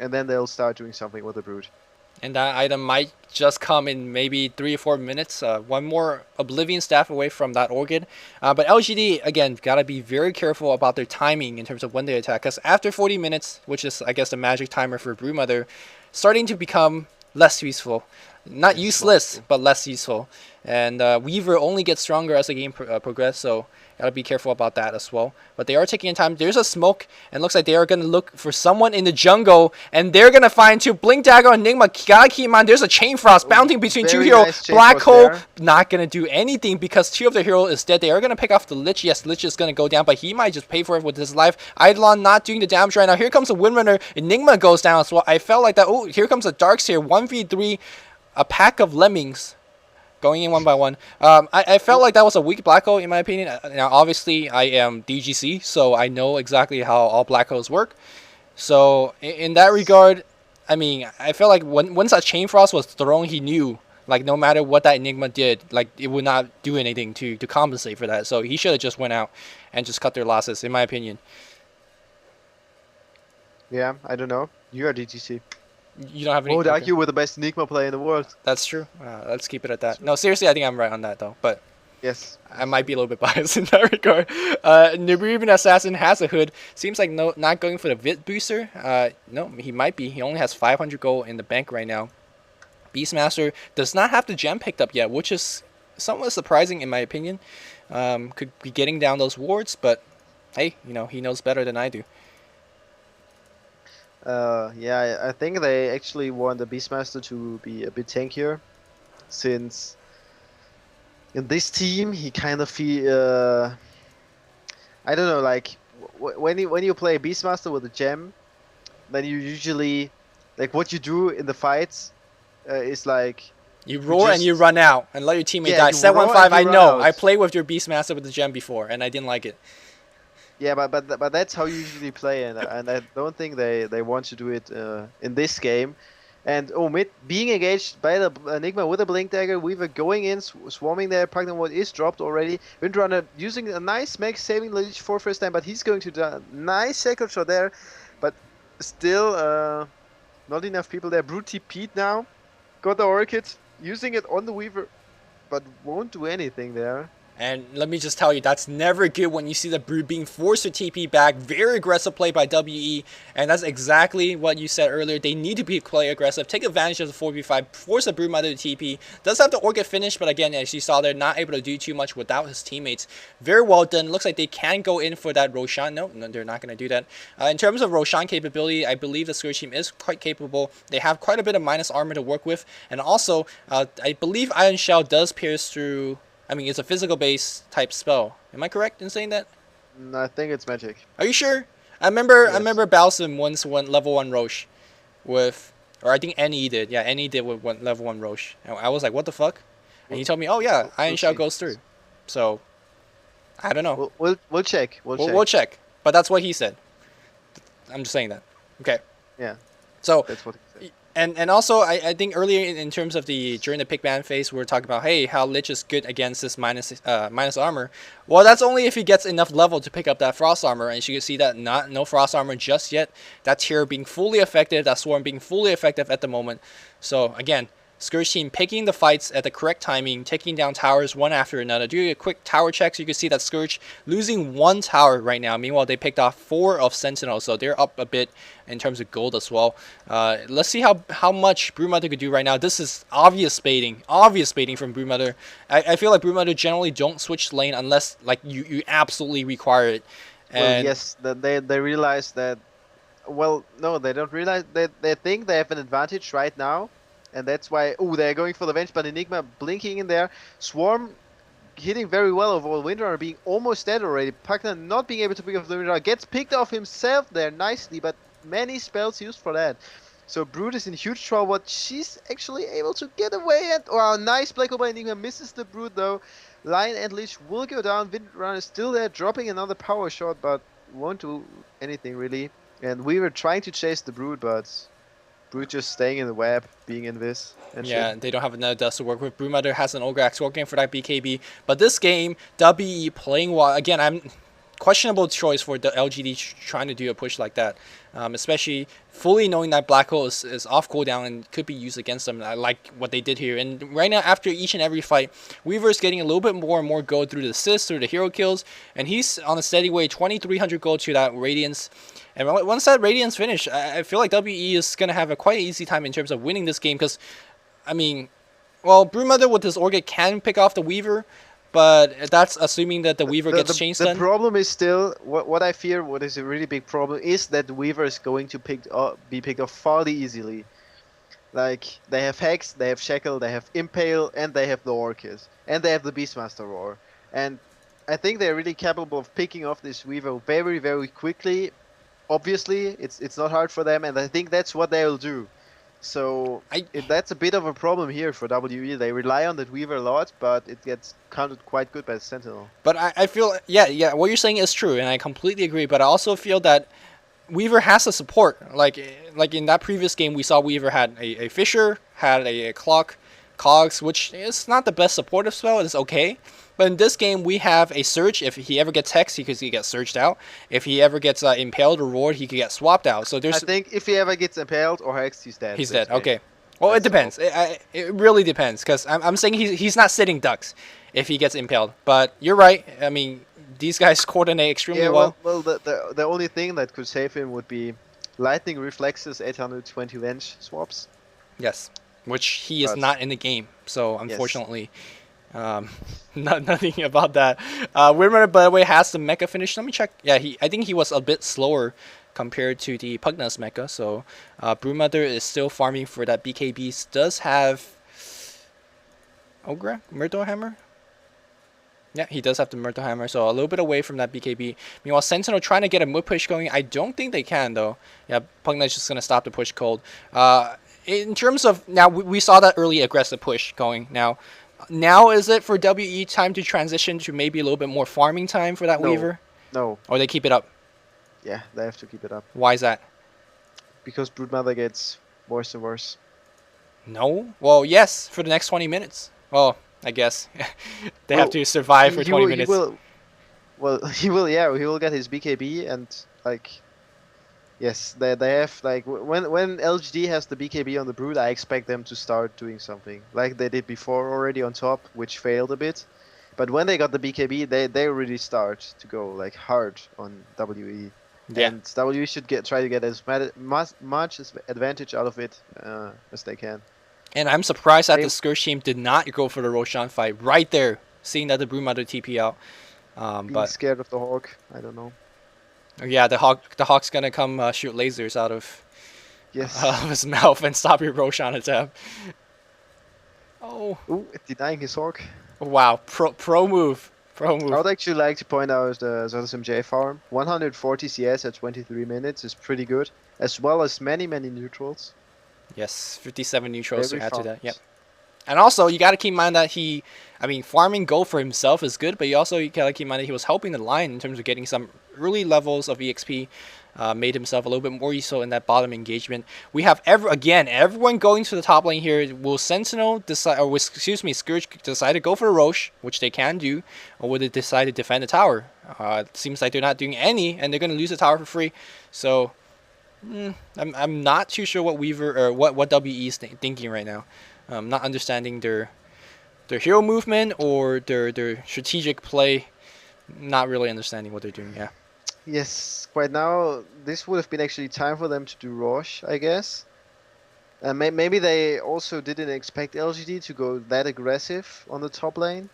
B: and then they'll start doing something with the Brood.
A: And that item might just come in maybe 3 or 4 minutes. One more Oblivion staff away from that Orchid. But LGD, again, gotta be very careful about their timing in terms of when they attack. Because after 40 minutes, which is, I guess, the magic timer for Brewmother, starting to become less useful. Not useless, but less useful. And Weaver only gets stronger as the game progresses, so gotta be careful about that as well. But they are taking in time. There's a smoke, and looks like they are gonna look for someone in the jungle, and they're gonna find two Blink Dagger and Enigma. Gotta keep in mind, there's a Chain Frost bouncing between two heroes.
B: Nice
A: Black Hole not gonna do anything because 2 of the heroes is dead. They are gonna pick off the Lich. Yes, Lich is gonna go down, but he might just pay for it with his life. Eidolon not doing the damage right now. Here comes the Windrunner. Enigma goes down as well. I felt like that. Oh, here comes the Darkseer. 1v3. A pack of lemmings going in one by one. I felt like that was a weak black hole in my opinion. Now obviously I am DGC, so I know exactly how all black holes work. So in that regard, I mean, I felt like once that Chain Frost was thrown, he knew like no matter what that Enigma did, like it would not do anything to compensate for that. So he should have just went out and just cut their losses, in my opinion.
B: Yeah, I don't know. You are DGC.
A: You don't have any.
B: I would argue with the best Enigma player in the world.
A: That's true. Let's keep it at that. No, seriously, I think I'm right on that though. But
B: yes,
A: I might be a little bit biased in that regard. Nerubian Assassin has a hood. Seems like not going for the Vit booster. No, he might be. He only has 500 gold in the bank right now. Beastmaster does not have the gem picked up yet, which is somewhat surprising in my opinion. Could be getting down those wards, but hey, you know, he knows better than I do.
B: Yeah, I think they actually want the Beastmaster to be a bit tankier, since in this team he kind of feel I don't know, like when you play Beastmaster with a gem, then you usually like what you do in the fights is like
A: You roar and you run out and let your teammate die. Set 1-5, I know. I played with your Beastmaster with the gem before, and I didn't like it.
B: Yeah, but that's how you usually play, and I don't think they want to do it in this game. And mid being engaged by the Enigma with a Blink Dagger, Weaver going in, swarming there. Pragnant Ward is dropped already. Windrunner using a nice mech, saving the Lich for first time, but he's going to die. Nice second shot there, but still not enough people there. Brute TP'd now, got the Orchid, using it on the Weaver, but won't do anything there.
A: And let me just tell you, that's never good when you see the Brood being forced to TP back. Very aggressive play by WE, and that's exactly what you said earlier. They need to be play aggressive, take advantage of the 4v5, force the Broodmother to TP. Does have the Orchid finish, but again, as you saw, they're not able to do too much without his teammates. Very well done. Looks like they can go in for that Roshan. No, they're not going to do that. In terms of Roshan capability, I believe the Scourge team is quite capable. They have quite a bit of minus armor to work with, and also, I believe Iron Shell does pierce through... I mean, it's a physical-based type spell. Am I correct in saying that?
B: No, I think it's magic.
A: Are you sure? I remember Balsam once went level 1 Roche with, or I think NE did. Yeah, NE did with level 1 Roche. And I was like, what the fuck? And he told me, oh yeah, Iron Shell goes through. So, I don't know.
B: We'll check.
A: We'll check. But that's what he said. I'm just saying that. Okay.
B: Yeah.
A: So.
B: That's what he said.
A: And also, I think earlier in terms of during the pick ban phase, we were talking about, hey, how Lich is good against this minus armor. Well, that's only if he gets enough level to pick up that Frost armor, and as you can see that no Frost armor just yet. That tier being fully effective, that Swarm being fully effective at the moment. So again, Scourge team picking the fights at the correct timing, taking down towers one after another. Doing a quick tower check, so you can see that Scourge losing 1 tower right now. Meanwhile, they picked off 4 of Sentinel, so they're up a bit in terms of gold as well. Let's see how much Broodmother could do right now. This is obvious baiting from Broodmother. I feel like Broodmother generally don't switch lane unless like you absolutely require it. And
B: well, yes, they realize that. Well, no, they don't realize that. They think they have an advantage right now. And that's why, they're going for the Venge, but Enigma blinking in there. Swarm hitting very well overall. Windrunner being almost dead already. Pugna not being able to pick off the Windrunner. Gets picked off himself there nicely, but many spells used for that. So Brood is in huge trouble, but she's actually able to get away. And wow, nice Black Hole by Enigma. Misses the Brood though. Lion and Lich will go down. Windrunner is still there, dropping another power shot, but won't do anything really. And we were trying to chase the Brood, but... Brood just staying in the web, being in this. And
A: yeah, they don't have another dust to work with. Broodmother has an Ogre Axe working for that BKB. But this game, WE playing well. Again, I'm questionable choice for the LGD trying to do a push like that. Especially fully knowing that Black Hole is off cooldown and could be used against them. I like what they did here. And right now, after each and every fight, Weaver's getting a little bit more and more gold through the assists, through the hero kills. And he's on a steady way, 2,300 gold to that Radiance. And once that Radiance finish, I feel like WE is going to have a quite easy time in terms of winning this game. Because, I mean, well, Broodmother with his Orchid can pick off the Weaver. But that's assuming that the Weaver gets changed.
B: The problem is still, what I fear, what is a really big problem, is that the Weaver is going to be picked off fairly easily. Like, they have Hex, they have Shackle, they have Impale, and they have the Orchid. And they have the Beastmaster Roar. And I think they're really capable of picking off this Weaver very, very quickly. Obviously, it's not hard for them, and I think that's what they'll do. So that's a bit of a problem here for WE. They rely on that Weaver a lot, but it gets countered quite good by Sentinel.
A: But I feel, yeah, what you're saying is true, and I completely agree. But I also feel that Weaver has a support. Like in that previous game, we saw Weaver had a Fisher, had a Cogs, which is not the best supportive spell. It's okay. But in this game, we have a Surge. If he ever gets Hex, he could get Surged out. If he ever gets Impaled or Roared, he could get swapped out. So there's.
B: I think if he ever gets Impaled or Hexed, he's dead.
A: He's dead. Okay. Well, it depends. It really depends, because I'm saying he's not sitting ducks if he gets Impaled. But you're right. I mean, these guys coordinate extremely well.
B: Well, the only thing that could save him would be Lightning Reflexes 820 Venge swaps.
A: Yes, which he is not in the game. So unfortunately. Yes. Nothing about that. Windrunner, by the way, has the mecha finish. Let me check. Yeah, I think he was a bit slower compared to the Pugna's mecha. So Broodmother is still farming for that BKB. Does have Ogre Myrtle Hammer. Yeah, he does have the Myrtle Hammer, so a little bit away from that BKB. Meanwhile, Sentinel trying to get a mid push going. I don't think they can though. Yeah, Pugna's just gonna stop the push cold. in terms of now, we saw that early aggressive push going. Now is it for WE time to transition to maybe a little bit more farming time for that
B: No.
A: Weaver?
B: No.
A: Or they keep it up?
B: Yeah, they have to keep it up.
A: Why is that?
B: Because Broodmother gets worse and worse.
A: No. Well, yes, for the next 20 minutes. Well, I guess they have to survive for 20 minutes.
B: He will get his BKB and like. Yes, they have like when LGD has the BKB on the Brood, I expect them to start doing something like they did before already on top, which failed a bit. But when they got the BKB, they really start to go like hard on WE. Yeah. And WE should try to get as much advantage out of it as they can.
A: And I'm surprised that the Scourge team did not go for the Roshan fight right there, seeing that the Broodmother TP out.
B: Being scared of the Hawk, I don't know.
A: Yeah, the Hawk's gonna come shoot lasers out of his mouth and stop your Roshan attack. Oh.
B: Ooh, denying his Hawk.
A: Wow, pro move. Pro move.
B: I would actually like to point out the ZSMJ farm. 140 CS at 23 minutes is pretty good, as well as many neutrals.
A: Yes, 57 neutrals to add to that. Yep. And also, you got to keep in mind that farming gold for himself is good, but you got to keep in mind that he was helping the line in terms of getting some early levels of EXP, made himself a little bit more useful in that bottom engagement. We have everyone going to the top lane here. Will Sentinel decide, or Scourge decide to go for a Roche, which they can do, or will they decide to defend the tower? It seems like they're not doing any, and they're going to lose the tower for free. So, I'm not too sure what Weaver or what WE is thinking right now. Not understanding their hero movement or their strategic play. Not really understanding what they're doing. Yeah.
B: Yes, right now this would have been actually time for them to do Roche, I guess. Maybe they also didn't expect LGD to go that aggressive on the top lane.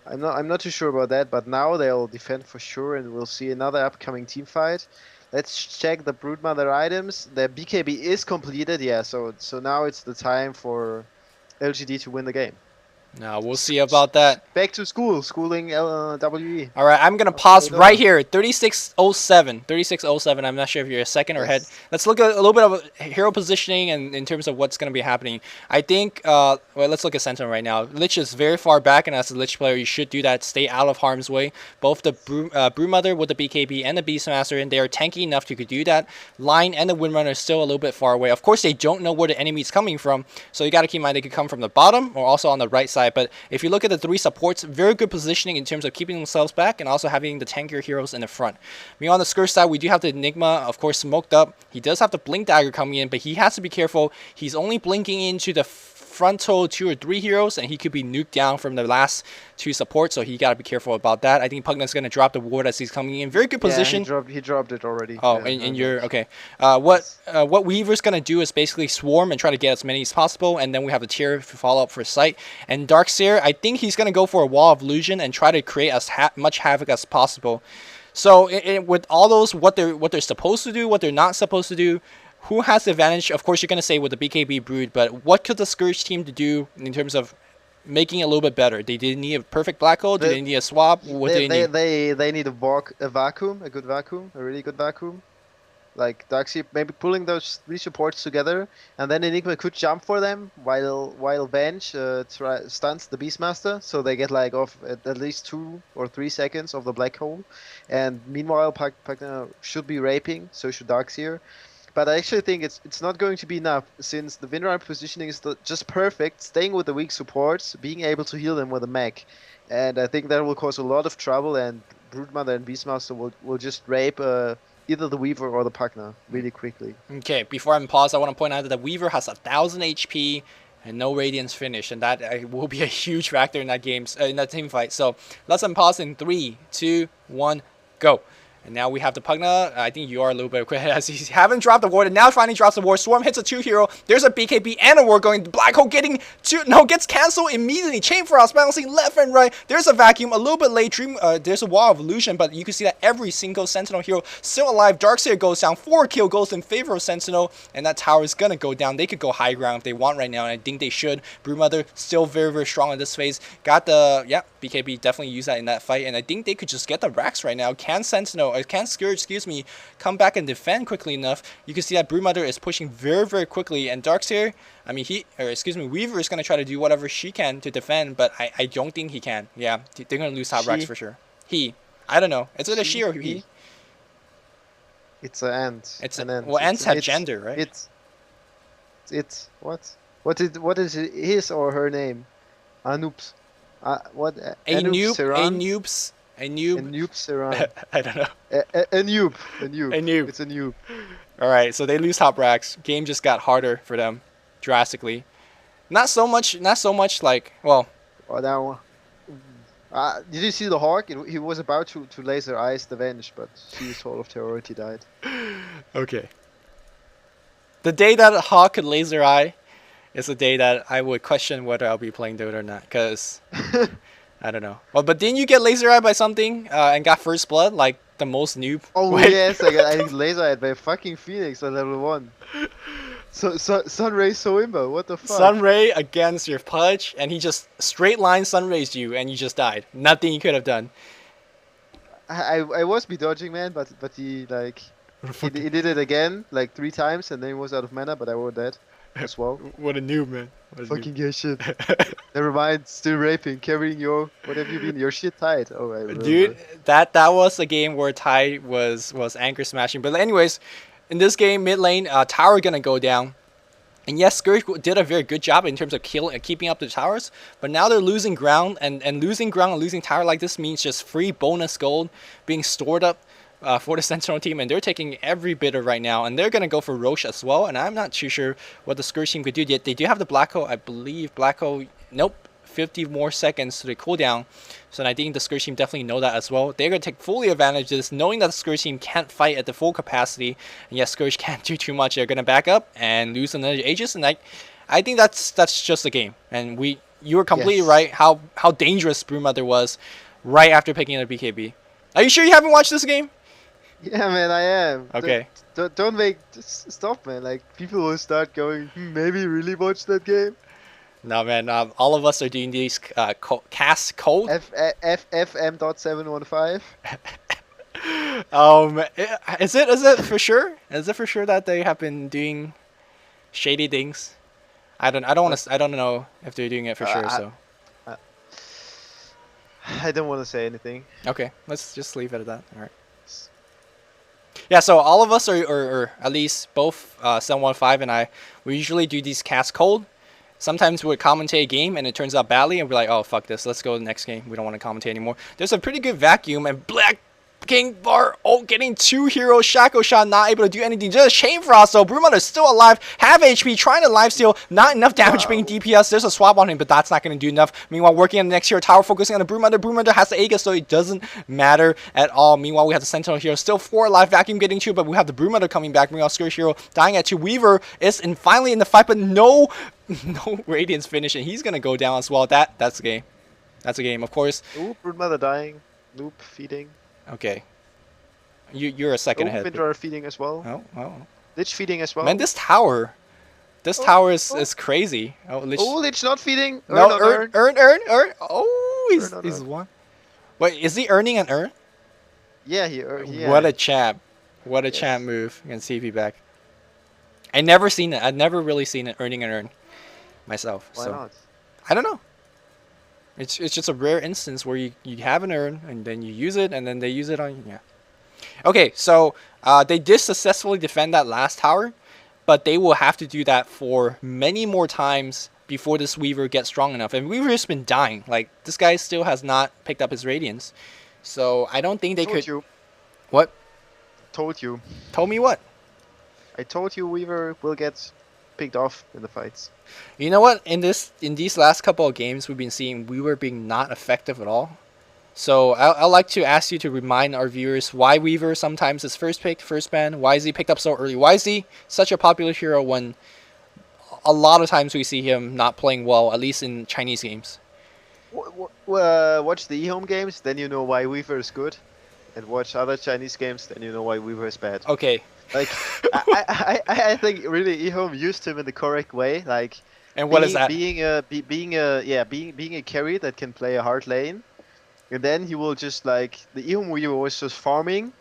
B: I'm not too sure about that, but now they'll defend for sure, and we'll see another upcoming team fight. Let's check the Broodmother items. The BKB is completed, yeah. So now it's the time for LGD to win the game.
A: Now we'll see about that.
B: Back to schooling WE.
A: All right, I'm gonna pause right here. 3607. 3607. I'm not sure if you're a second or ahead. Let's look at a little bit of hero positioning and in terms of what's gonna be happening. I think. Well, let's look at Sentinel right now. Lich is very far back, and as a Lich player, you should do that. Stay out of harm's way. Both the Broodmother with the BKB and the Beastmaster, and they are tanky enough to do that. Line and the Windrunner are still a little bit far away. Of course, they don't know where the enemy is coming from, so you got to keep in mind they could come from the bottom or also on the right side. But if you look at the three supports, very good positioning in terms of keeping themselves back and also having the tankier heroes in the front. On the Scourge side, we do have the Enigma, of course, smoked up. He does have the Blink Dagger coming in, but he has to be careful. He's only blinking into the frontal 2 or 3 heroes, and he could be nuked down from the last 2 supports, so he got to be careful about that. I think Pugna's going to drop the ward as he's coming in. Very good position.
B: Yeah, he dropped it already.
A: Oh, yeah, and you're okay. What Weaver's going to do is basically swarm and try to get as many as possible, and then we have the tier follow up for sight. And Darkseer, I think he's going to go for a wall of illusion and try to create as much havoc as possible. So with all those, what they're supposed to do, what they're not supposed to do, who has the advantage? Of course, you're going to say with the BKB Brood, but what could the Scourge team do in terms of making it a little bit better? They didn't need a perfect black hole. They need a swap. What do
B: they need a vacuum, a good vacuum, a really good vacuum. Like Darkseer maybe pulling those 3 supports together, and then Enigma could jump for them while Venge stuns the Beastmaster, so they get like off at least 2 or 3 seconds of the black hole. And meanwhile, Pugna should be raping, so should Darkseer. But I actually think it's not going to be enough, since the Windrunner positioning is just perfect, staying with the weak supports, being able to heal them with a mech. And I think that will cause a lot of trouble, and Broodmother and Beastmaster will just rape either the Weaver or the Pugna really quickly. Okay,
A: before I pause, I want to point out that the Weaver has 1,000 HP and no Radiance finish, and that will be a huge factor in that team fight. So let's unpause in 3, 2, 1, go. And now we have the Pugna. I think you are a little bit quick as he haven't dropped the ward, and now finally drops the ward. Swarm hits a 2 hero. There's a BKB and a ward going. Black hole gets cancelled immediately. Chain Frost bouncing left and right. There's a vacuum a little bit late. There's a wall of illusion, but you can see that every single Sentinel hero still alive. Darkseer goes down. 4 kill goes in favor of Sentinel, and that tower is gonna go down. They could go high ground if they want right now, and I think they should. Broodmother still very, very strong in this phase. Got the BKB, definitely use that in that fight, and I think they could just get the racks right now. Can Sentinel can Scourge, excuse me, come back and defend quickly enough? You can see that Broodmother is pushing very, very quickly, and Darkseer, I mean, Weaver is gonna try to do whatever she can to defend, but I don't think he can. Yeah, they're gonna lose top racks for sure. I don't know. Is it a she or he?
B: It's an ant.
A: It's an ant. Well, ants have gender, right?
B: It's what? What is his or her name? Anoops. What?
A: A noob.
B: A noob Seran.
A: I don't know.
B: A noob. It's a noob.
A: All right, so they lose top racks. Game just got harder for them, drastically. Not so much like, well.
B: Oh, that one. Did you see the Hawk? He was about to laser ice the Venge, but she sort of already died.
A: Okay. The day that a Hawk could laser eye is the day that I would question whether I'll be playing Dota or not, because I don't know. Well, but didn't you get laser eye by something and got first blood, like the most noob?
B: Oh yes, I laser eyed by fucking Phoenix on level 1. Sunray Soimba, what the fuck?
A: Sunray against your Pudge, and he just straight line Sunraysed you, and you just died. Nothing he could have done.
B: I was be dodging, man, but he like he did it again like 3 times, and then he was out of mana, but I was dead as well.
A: What a noob, man!
B: Fucking get shit. Never mind, still raping, carrying your what have you been? Your shit tied. Oh, I remember.
A: Dude, that was a game where Ty was anchor smashing. But anyways. In this game, mid lane, tower gonna go down. And yes, Scourge did a very good job in terms of keeping up the towers. But now they're losing ground, and losing ground and losing tower like this means just free bonus gold being stored up for the Sentinel team. And they're taking every bidder right now. And they're gonna go for Roche as well. And I'm not too sure what the Scourge team could do yet. They do have the Black Hole, I believe. Black Hole, nope. 50 more seconds to the cooldown. So I think the Scourge team definitely know that as well. They're going to take fully advantage of this, knowing that the Scourge team can't fight at the full capacity. And yes, Scourge can't do too much. They're going to back up and lose another Aegis. And I think that's just the game. And you were completely right how dangerous Broodmother was right after picking up BKB. Are you sure you haven't watched this game?
B: Yeah, man, I am.
A: Okay.
B: Don't stop, man. Like, people will start going, maybe really watch that game.
A: No, man. All of us are doing these cast code.
B: FM.715.
A: Is it for sure? Is it for sure that they have been doing shady things? I don't know if they're doing it for sure. So
B: I don't want to say anything.
A: Okay, let's just leave it at that. All right. Yeah, so all of us or at least both 715 and I, we usually do these cast cold. Sometimes we would commentate a game and it turns out badly and we're like, oh, fuck this. Let's go to the next game. We don't want to commentate anymore. There's a pretty good vacuum and Black King Bar, getting 2 heroes. Shaco Shot not able to do anything. Just Chain Frost though. Broodmother is still alive. Half HP, trying to lifesteal. Not enough damage being DPS. There's a swap on him, but that's not going to do enough. Meanwhile, working on the next hero tower, focusing on the Broodmother. Broodmother has the Aegis, so it doesn't matter at all. Meanwhile, we have the Sentinel hero. Still 4 alive. Vacuum getting 2, but we have the Broodmother coming back. Meanwhile, Scourge hero dying at 2. Weaver is finally in the fight, but no Radiance finish, and he's going to go down as well. That's the game. That's a game, of course.
B: Ooh, Broodmother dying. Loop feeding.
A: Okay. You're a second ahead.
B: Vindra feeding as well.
A: Oh.
B: Lich feeding as well.
A: Man, this tower is crazy.
B: Lich not feeding.
A: Earn. Oh, he's one. Wait, is he earning an earn?
B: Yeah,
A: What a champ. What a champ move against CP back. I never seen it. I've never really seen it earning an earn myself.
B: Why not?
A: I don't know. It's just a rare instance where you have an earn and then you use it and then they use it on Okay, so they did successfully defend that last tower, but they will have to do that for many more times before this Weaver gets strong enough. And Weaver's been dying. Like, this guy still has not picked up his Radiance. So I don't think they could...
B: You.
A: What?
B: Told you.
A: Told me what?
B: I told you Weaver will get picked off in the fights.
A: You know what? In these last couple of games, we've been seeing Weaver being not effective at all. So I'd like to ask you to remind our viewers why Weaver sometimes is first picked, first ban. Why is he picked up so early? Why is he such a popular hero when a lot of times we see him not playing well, at least in Chinese games?
B: Watch the eHome games, then you know why Weaver is good. And watch other Chinese games, then you know why Weaver is bad.
A: Okay.
B: Like, I think really eHome used him in the correct way. Like,
A: and what is that?
B: Being a carry that can play a hard lane. And then he will just like the eHome Weaver was just farming,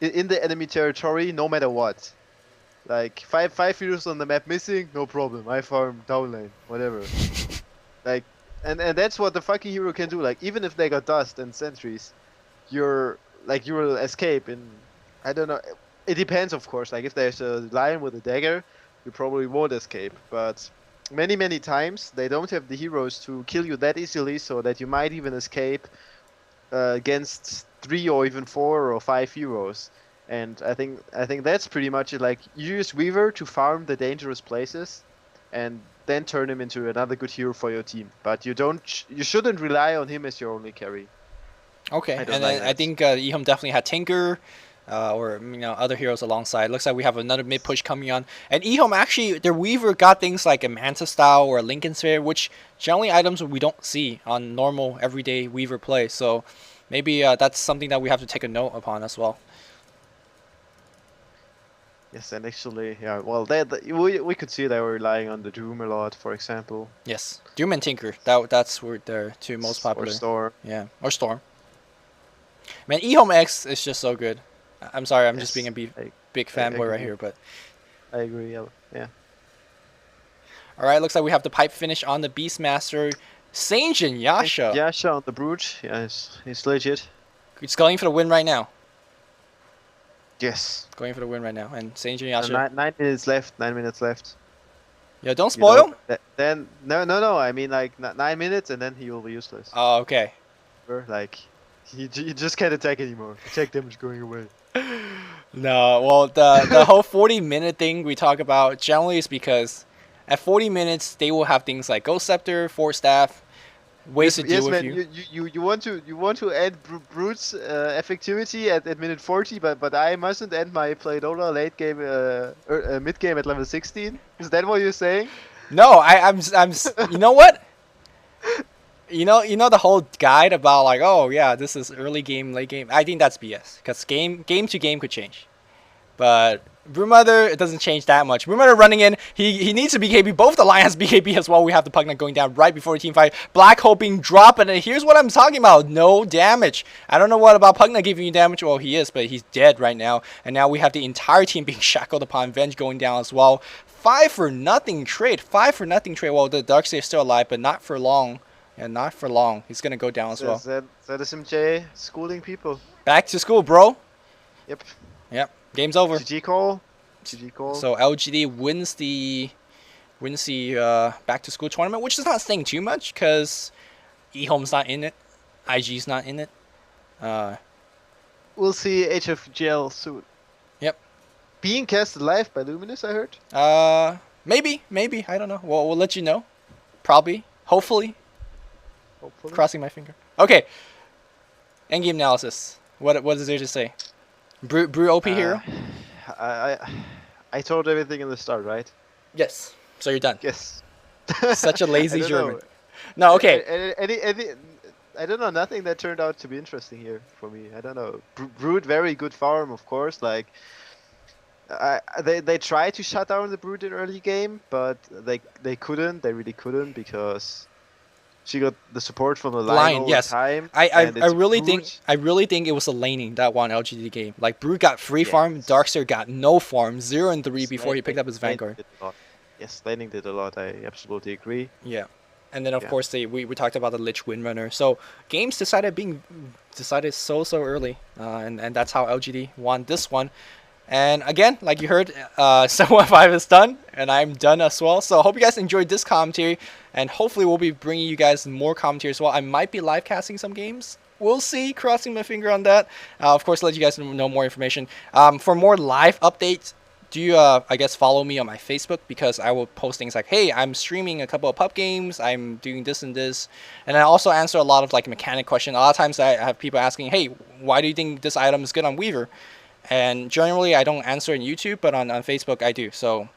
B: in the enemy territory, no matter what. Like five heroes on the map missing, no problem. I farm down lane, whatever. Like, and that's what the fucking hero can do. Like, even if they got dust and sentries, you will escape in. I don't know. It depends, of course. Like, if there's a lion with a dagger, you probably won't escape. But many times they don't have the heroes to kill you that easily, so that you might even escape against 3 or even 4 or 5 heroes. And I think that's pretty much it. Like, you use Weaver to farm the dangerous places, and then turn him into another good hero for your team. But you shouldn't rely on him as your only carry.
A: Okay, and then I think Ehom definitely had Tinker, or other heroes alongside. Looks like we have another mid push coming on. And Ehom actually, their Weaver got things like a Manta Style or a Lincoln Sphere, which generally items we don't see on normal everyday Weaver play. So maybe that's something that we have to take a note upon as well.
B: Yes, and actually, yeah, well, we could see they were relying on the Doom a lot, for example.
A: Yes, Doom and Tinker. That's where they're two most popular.
B: Or Storm.
A: Yeah, or Storm. Man, Ehom X is just so good. I'm sorry, I'm just being a big fanboy right here, but
B: I agree. Yeah.
A: All right, looks like we have the pipe finish on the Beastmaster. Sanjin Yasha.
B: Yasha on the Brute. Yeah, he's legit.
A: It's going for the win right now.
B: Yes.
A: Going for the win right now, and Sanjin Yasha.
B: 9 minutes left. 9 minutes left.
A: Yeah, don't spoil.
B: Then no. I mean, like 9 minutes, and then he will be useless.
A: Oh, okay.
B: Like, you just can't attack anymore. Attack damage going away.
A: No, well, the whole 40-minute thing we talk about generally is because at 40 minutes they will have things like Ghost Scepter, Force Staff, ways to deal with you.
B: You want to end Brute's effectivity at minute 40, but I mustn't end my Playdola late game mid game at level 16. Is that what you're saying?
A: No, I'm you know what? You know the whole guide about like, oh yeah, this is early game, late game. I think that's BS, because game to game could change. But Brewmother, it doesn't change that much. Brewmother running in, he needs to BKB. Both the line has BKB as well. We have the Pugna going down right before the team fight. Black hoping drop, and here's what I'm talking about. No damage. I don't know what about Pugna giving you damage. Well, he is, but he's dead right now. And now we have the entire team being shackled upon. Venge going down as well. 5-for-0 trade. 5-for-0 trade. Well, the Darkseid is still alive, but not for long. Yeah, not for long. He's gonna go down as well.
B: ZSMJ schooling people.
A: Back to school, bro.
B: Yep.
A: Game's over.
B: GG call.
A: So LGD wins the back to school tournament, which is not saying too much because Ehom's not in it, IG's not in it.
B: We'll see HFGL soon.
A: Yep.
B: Being cast live by Luminous, I heard.
A: Maybe I don't know. Well, we'll let you know. Probably, hopefully. Crossing my finger. Okay. Endgame analysis. What is there to say? Brew OP hero?
B: I told everything in the start, right?
A: Yes. So you're done.
B: Yes.
A: Such a lazy German. No, okay.
B: I don't know, nothing that turned out to be interesting here for me. I don't know. Brood, very good farm, of course. Like, they tried to shut down the Brood in early game, but they couldn't. They really couldn't, because she got the support from the line all the time.
A: I really think it was the laning that won LGD game. Like, Brood got free farm, Darkseid got no farm, 0 and 3 before he picked up his Vanguard.
B: Yes, laning did a lot. I absolutely agree.
A: Yeah, and then of course we talked about the Lich Windrunner. So games decided so early, and that's how LGD won this one. And again, like you heard, 715 is done, and I'm done as well. So I hope you guys enjoyed this commentary, and hopefully we'll be bringing you guys more commentary as well. I might be live casting some games. We'll see, crossing my finger on that. Of course, let you guys know more information. For more live updates, do you, I guess, follow me on my Facebook, because I will post things like, hey, I'm streaming a couple of pub games, I'm doing this and this. And I also answer a lot of like mechanic questions. A lot of times I have people asking, hey, why do you think this item is good on Weaver? And generally, I don't answer on YouTube, but on Facebook, I do. So,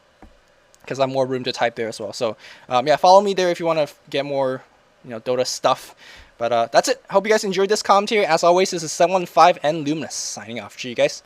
A: because I'm more room to type there as well. So, yeah, follow me there if you want to get more, Dota stuff. But that's it. Hope you guys enjoyed this commentary. As always, this is 715 and Luminous signing off. See you guys.